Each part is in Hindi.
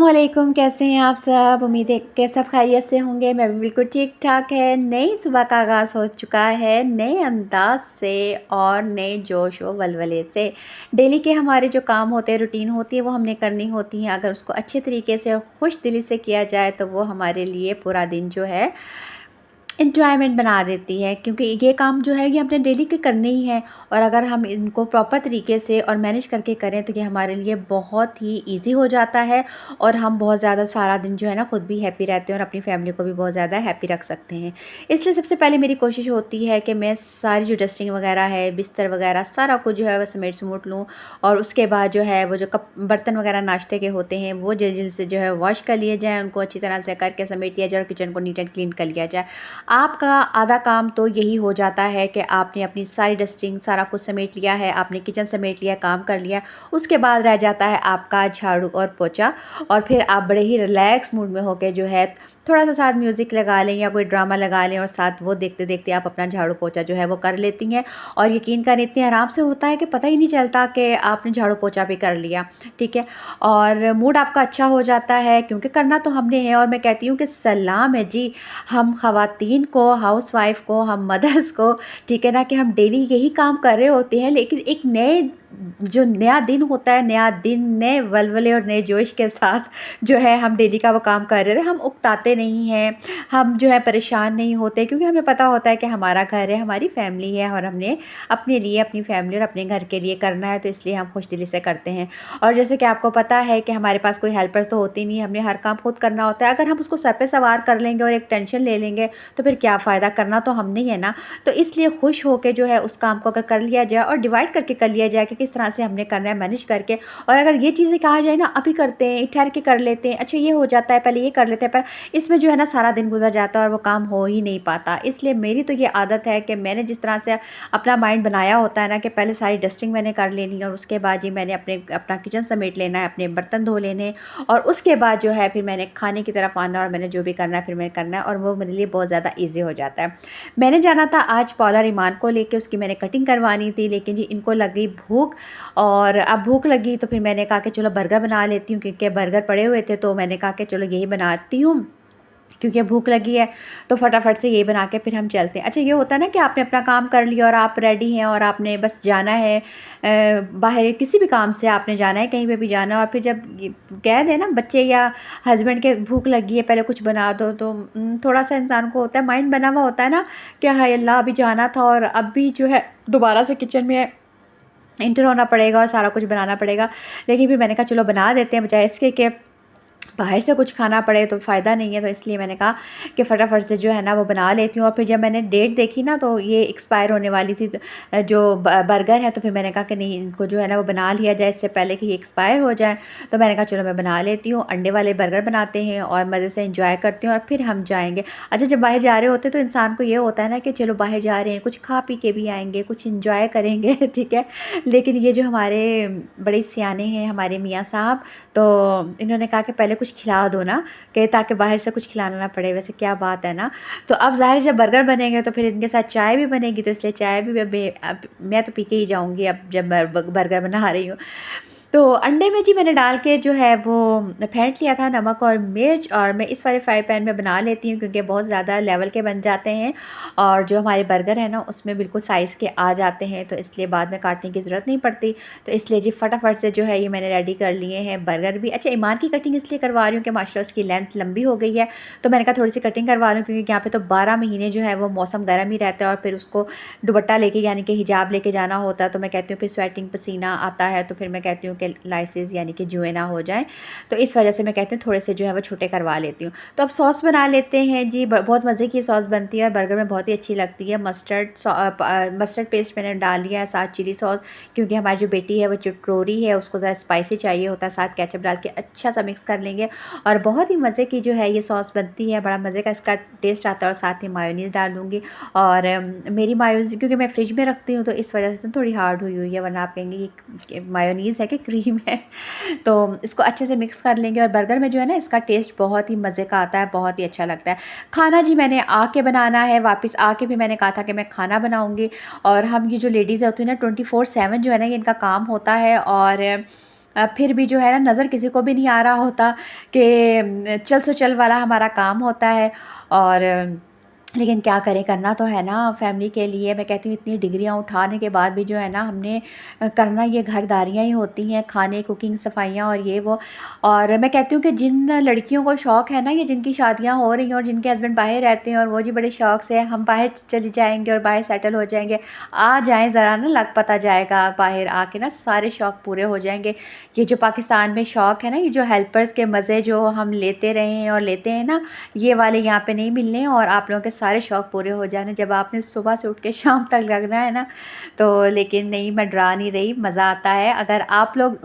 अस्सलामुअलैकुम, कैसे हैं आप सब? उम्मीद है कि सब खैरियत से होंगे। मैं भी बिल्कुल ठीक-ठाक है। नई सुबह का आगाज़ हो चुका है, नए अंदाज़ से और नए जोश व वलवले से। डेली के हमारे जो काम होते हैं, रूटीन होती है, वो हमने करनी होती हैं। अगर उसको अच्छे तरीके से और खुश दिली से किया जाए, तो वो हमारे लिए पूरा दिन जो है एन्जॉयमेंट बना देती है, क्योंकि ये काम जो है ये हमने डेली के करने ही हैं। और अगर हम इनको प्रॉपर तरीके से और मैनेज करके करें तो ये हमारे लिए बहुत ही ईज़ी हो जाता है और हम बहुत ज़्यादा सारा दिन जो है ना खुद भी हैप्पी रहते हैं और अपनी फैमिली को भी बहुत ज़्यादा हैप्पी रख सकते हैं। इसलिए सबसे पहले मेरी कोशिश होती है कि मैं सारी जो डस्टिंग वगैरह है, बिस्तर वगैरह सारा कुछ जो है वो समेट-समूट लूँ। और उसके बाद जो है वो जो कप बर्तन वगैरह नाश्ते के होते हैं वो जल्दी से जो है वॉश कर लिए जाएँ, उनको अच्छी तरह से करके समेट लिया जाए और किचन को नीट एंड क्लीन कर लिया जाए। आपका आधा काम तो यही हो जाता है कि आपने अपनी सारी डस्टिंग सारा कुछ समेट लिया है, आपने किचन समेट लिया, काम कर लिया। उसके बाद रह जाता है आपका झाड़ू और पोंछा। और फिर आप बड़े ही रिलैक्स मूड में होके जो है थोड़ा-सा साथ म्यूज़िक लगा लें या कोई ड्रामा लगा लें और साथ वो देखते-देखते आप अपना झाड़ू पोंछा जो है वो कर लेती हैं। और यकीन करें इतने आराम से होता है कि पता ही नहीं चलता कि आपने झाड़ू पोंछा भी कर लिया, ठीक है? और मूड आपका अच्छा हो जाता है, क्योंकि करना तो हमने है। और मैं कहती हूँ कि सलाम है जी हम ख़वातीन को, हाउसवाइफ़ को, हम मदर्स को, ठीक है ना, कि हम डेली यही काम कर रहे होते हैं, लेकिन एक नए जो नया दिन होता है, नया दिन नए वल्वले और नए जोश के साथ जो है हम डेली का वो काम कर रहे थे। हम उकताते नहीं हैं, हम जो है परेशान नहीं होते, क्योंकि हमें पता होता है कि हमारा घर है, हमारी फैमिली है और हमने अपने लिए, अपनी फैमिली और अपने घर के लिए करना है, तो इसलिए हम खुशदिली से करते हैं। और जैसे कि आपको पता है कि हमारे पास कोई हेल्पर्स तो होती नहीं है, हमने हर काम खुद करना होता है। अगर हम उसको सर पे सवार कर लेंगे और एक टेंशन ले लेंगे, तो फिर क्या फ़ायदा? करना तो हमने ही है ना। तो इसलिए खुश होके जो है उस काम को अगर कर लिया जाए और डिवाइड करके कर लिया जाए कि किस तरह से हमने करना है मैनेज करके। और अगर ये चीज़ें कहा जाए ना अभी करते हैं, ठहर के कर लेते हैं, अच्छा ये हो जाता है, पहले ये कर लेते हैं, पर इसमें जो है ना सारा दिन गुज़र जाता है और वो काम हो ही नहीं पाता। इसलिए मेरी तो ये आदत है कि मैंने जिस तरह से अपना माइंड बनाया होता है ना कि पहले सारी डस्टिंग मैंने कर लेनी है और उसके बाद जी मैंने अपना किचन समेट लेना है, अपने बर्तन धो लेने हैं। और उसके बाद जो है फिर मैंने खाने की तरफ आना और मैंने जो भी करना है फिर मैंने करना है, और वो मेरे लिए बहुत ज़्यादा ईज़ी हो जाता है। मैंने जाना था आज पौला ईमान को लेके, उसकी मैंने कटिंग करवानी थी, लेकिन जी इनको लग गई भूख। और अब भूख लगी तो फिर मैंने कहा कि चलो बर्गर बना लेती हूँ, क्योंकि बर्गर पड़े हुए थे, तो मैंने कहा कि चलो यही बनाती हूँ, क्योंकि भूख लगी है तो फटाफट से ये बना के फिर हम चलते हैं। अच्छा ये होता है ना कि आपने अपना काम कर लिया और आप रेडी हैं और आपने बस जाना है, बाहर किसी भी काम से आपने जाना है, कहीं पे भी जाना है, और फिर जब ये कह दें ना बच्चे या हस्बैंड के भूख लगी है पहले कुछ बना दो, तो थोड़ा-सा इंसान को होता है, माइंड बना हुआ होता है ना कि हाय अल्लाह अभी जाना था और अब भी जो है दोबारा से किचन में एंटर होना पड़ेगा और सारा कुछ बनाना पड़ेगा। लेकिन फिर मैंने कहा चलो बना देते हैं, बजाए इसके कि बाहर से कुछ खाना पड़े तो फ़ायदा नहीं है। तो इसलिए मैंने कहा कि फटाफट से जो है ना वो बना लेती हूँ। और फिर जब मैंने डेट देखी ना तो ये एक्सपायर होने वाली थी, तो जो बर्गर है, तो फिर मैंने कहा कि नहीं इनको जो है ना वो बना लिया जाए इससे पहले कि ये एक्सपायर हो जाए। तो मैंने कहा चलो मैं बना लेती हूँ, अंडे वाले बर्गर बनाते हैं और मज़े से इंजॉय करते हैं और फिर हम जाएँगे। अच्छा जब बाहर जा रहे होते हैं तो इंसान को ये होता है ना कि चलो बाहर जा रहे हैं, कुछ खा पी के भी आएँगे, कुछ इंजॉय करेंगे ठीक है। लेकिन ये जो हमारे बड़े सियाने हैं हमारे मियाँ साहब, तो इन्होंने कहा कि पहले कुछ खिला दो ना, कि ताकि बाहर से कुछ खिलाना ना पड़े। वैसे क्या बात है ना। तो अब ज़ाहिर है जब बर्गर बनेंगे तो फिर इनके साथ चाय भी बनेगी, तो इसलिए चाय भी अब मैं तो पी के ही जाऊँगी अब जब मैं बर्गर बना रही हूँ। तो अंडे में जी मैंने डाल के जो है वो फेंट लिया था नमक और मिर्च, और मैं इस वाले फ्राई पैन में बना लेती हूँ क्योंकि बहुत ज़्यादा लेवल के बन जाते हैं और जो हमारे बर्गर है ना उसमें बिल्कुल साइज़ के आ जाते हैं, तो इसलिए बाद में काटने की ज़रूरत नहीं पड़ती। तो इसलिए जी फटाफट से जो है ये मैंने रेडी कर लिए हैं बर्गर भी। अच्छा ईमान की कटिंग इसलिए करवा रही हूँ कि माशाल्लाह उसकी लेंथ लंबी हो गई है, तो मैंने कहा थोड़ी सी कटिंग करवा लूँ, क्योंकि यहाँ पे तो 12 महीने जो है वो मौसम गर्म ही रहता है और फिर उसको दुपट्टा लेके यानी कि हिजाब लेके जाना होता है। तो मैं कहती हूँ फिर स्वेटिंग पसीना आता है, तो फिर मैं कहती हूँ कि लाइसेस यानी कि जुएँ ना हो जाएँ। तो इस वजह से मैं कहती हूँ थोड़े से जो है वो छोटे करवा लेती हूँ। तो अब सॉस बना लेते हैं जी, बहुत मज़े की सॉस बनती है और बर्गर में बहुत ही अच्छी लगती है। मस्टर्ड पेस्ट मैंने डाल लिया है, साथ चिली सॉस, क्योंकि हमारी जो बेटी है वो चिटकोरी है, उसको ज़रा स्पाइसी चाहिए होता है। साथ केचप डाल के अच्छा सा मिक्स कर लेंगे और बहुत ही मज़े की जो है ये सॉस बनती है, बड़ा मज़े का इसका टेस्ट आता है। और साथ ही मायोनीज़ डाल दूँगी। और मेरी मायोनीज़ क्योंकि मैं फ्रिज में रखती हूँ तो इस वजह से तो थोड़ी हार्ड हुई हुई है, वरना आप कहेंगे ये मायोनीज़ है कि क्रीम है। तो इसको अच्छे से मिक्स कर लेंगे और बर्गर में जो है ना इसका टेस्ट बहुत ही मज़े का आता है, बहुत ही अच्छा लगता है। खाना जी मैंने आके बनाना है, वापस आके भी मैंने कहा था कि मैं खाना बनाऊँगी। और हम ये जो लेडीज़ होती है ना 24/7 जो है ना ये इनका काम होता है। और फिर भी जो है ना नज़र किसी को भी नहीं आ रहा होता कि चल सो चल वाला हमारा काम होता है। और लेकिन क्या करें, करना तो है ना फैमिली के लिए। मैं कहती हूँ इतनी डिग्रियाँ उठाने के बाद भी जो है ना हमने करना ये घरदारियाँ ही होती हैं, खाने, कुकिंग, सफाइयाँ और ये वो। और मैं कहती हूँ कि जिन लड़कियों को शौक़ है ना, ये जिनकी शादियाँ हो रही हैं और जिनके हस्बैंड बाहर रहते हैं और वो जी बड़े शौक़ से हम बाहर चले जाएँगे और बाहर सेटल हो जाएँगे, आ जाएँ ज़रा ना, लग पता जाएगा बाहर आके ना सारे शौक़ पूरे हो जाएँगे। ये जो पाकिस्तान में शौक़ है ना, ये जो हेल्पर्स के मज़े जो हम लेते रहे हैं और लेते हैं ना, ये वाले यहाँ पे नहीं मिलने और आप लोगों के सारे शौक़ पूरे हो जाने। जब आपने सुबह से उठ के शाम तक लगना है ना, तो लेकिन नहीं, मैं डरा नहीं रही, मज़ा आता है। अगर आप लोग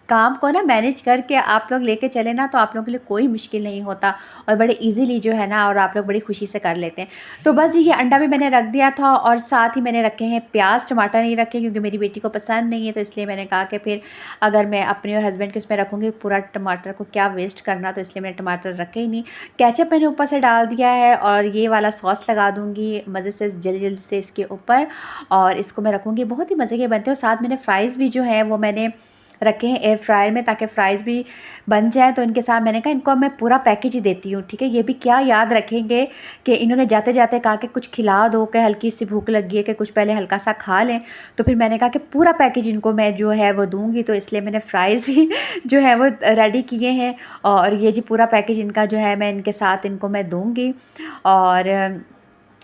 काम को ना मैनेज करके आप लोग लेके चले ना, तो आप लोगों के लिए कोई मुश्किल नहीं होता और बड़े ईज़िली जो है ना, और आप लोग बड़ी खुशी से कर लेते हैं। तो बस ये अंडा भी मैंने रख दिया था और साथ ही मैंने रखे हैं प्याज़, टमाटर नहीं रखे क्योंकि मेरी बेटी को पसंद नहीं है, तो इसलिए मैंने कहा कि फिर अगर मैं अपने और हस्बैंड के उसमें रखूँगी पूरा टमाटर को क्या वेस्ट करना, तो इसलिए मैंने टमाटर रखे ही नहीं। केचप मैंने ऊपर से डाल दिया है और ये वाला सॉस लगा दूँगी मज़े से जल्दी-जल्दी से इसके ऊपर, और इसको मैं रखूँगी। बहुत ही मज़े के बनते हैं और साथ मैंने फ्राइज़ भी जो है वो मैंने रखे हैं एयर फ्रायर में, ताकि फ्राइज़ भी बन जाएँ। तो इनके साथ मैंने कहा इनको अब मैं पूरा पैकेज ही देती हूँ, ठीक है? ये भी क्या याद रखेंगे कि इन्होंने जाते-जाते कहा कि कुछ खिला दो, कि हल्की सी भूख लगी है कि कुछ पहले हल्का सा खा लें। तो फिर मैंने कहा कि पूरा पैकेज इनको मैं जो है वो दूँगी, तो इसलिए मैंने फ्राइज़ भी जो है वो रेडी किए हैं और ये जी पूरा पैकेज इनका जो है मैं इनके साथ इनको मैं दूँगी। और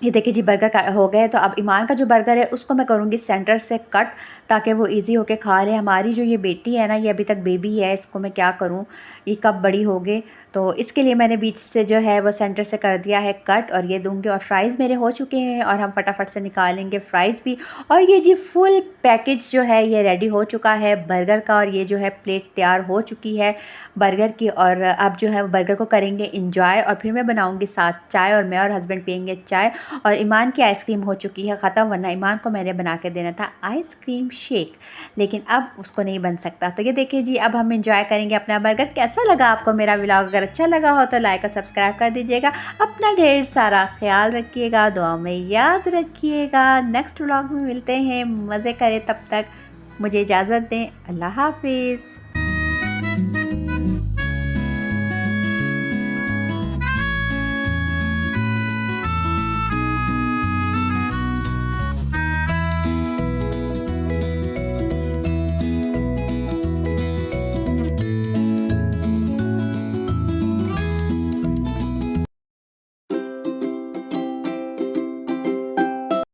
ये देखिए जी बर्गर का हो गए। तो अब ईमान का जो बर्गर है उसको मैं करूँगी सेंटर से कट, ताकि वो ईज़ी होके खा ले। हमारी जो ये बेटी है ना, ये अभी तक बेबी है, इसको मैं क्या करूँ, ये कब बड़ी होगी, तो इसके लिए मैंने बीच से जो है वो सेंटर से कर दिया है कट और ये दूँगी। और फ्राइज़ मेरे हो चुके हैं और हम फटाफट से निकालेंगे फ्राइज़ भी। और ये जी फुल पैकेज जो है ये रेडी हो चुका है बर्गर का, और ये जो है प्लेट तैयार हो चुकी है बर्गर की। और अब जो है वो बर्गर को करेंगे इंजॉय और फिर मैं बनाऊँगी साथ चाय, और मैं और हस्बैंड पिएँगे चाय। और ईमान की आइसक्रीम हो चुकी है ख़त्म, वरना ईमान को मैंने बना के देना था आइसक्रीम शेक, लेकिन अब उसको नहीं बन सकता। तो ये देखिए जी, अब हम एंजॉय करेंगे अपना बर्गर। कैसा लगा आपको मेरा व्लॉग? अगर अच्छा लगा हो तो लाइक और सब्सक्राइब कर दीजिएगा। अपना ढेर सारा ख्याल रखिएगा, दुआ में याद रखिएगा। नेक्स्ट व्लॉग में मिलते हैं, मज़े करें, तब तक मुझे इजाज़त दें। अल्लाह हाफ़िज़।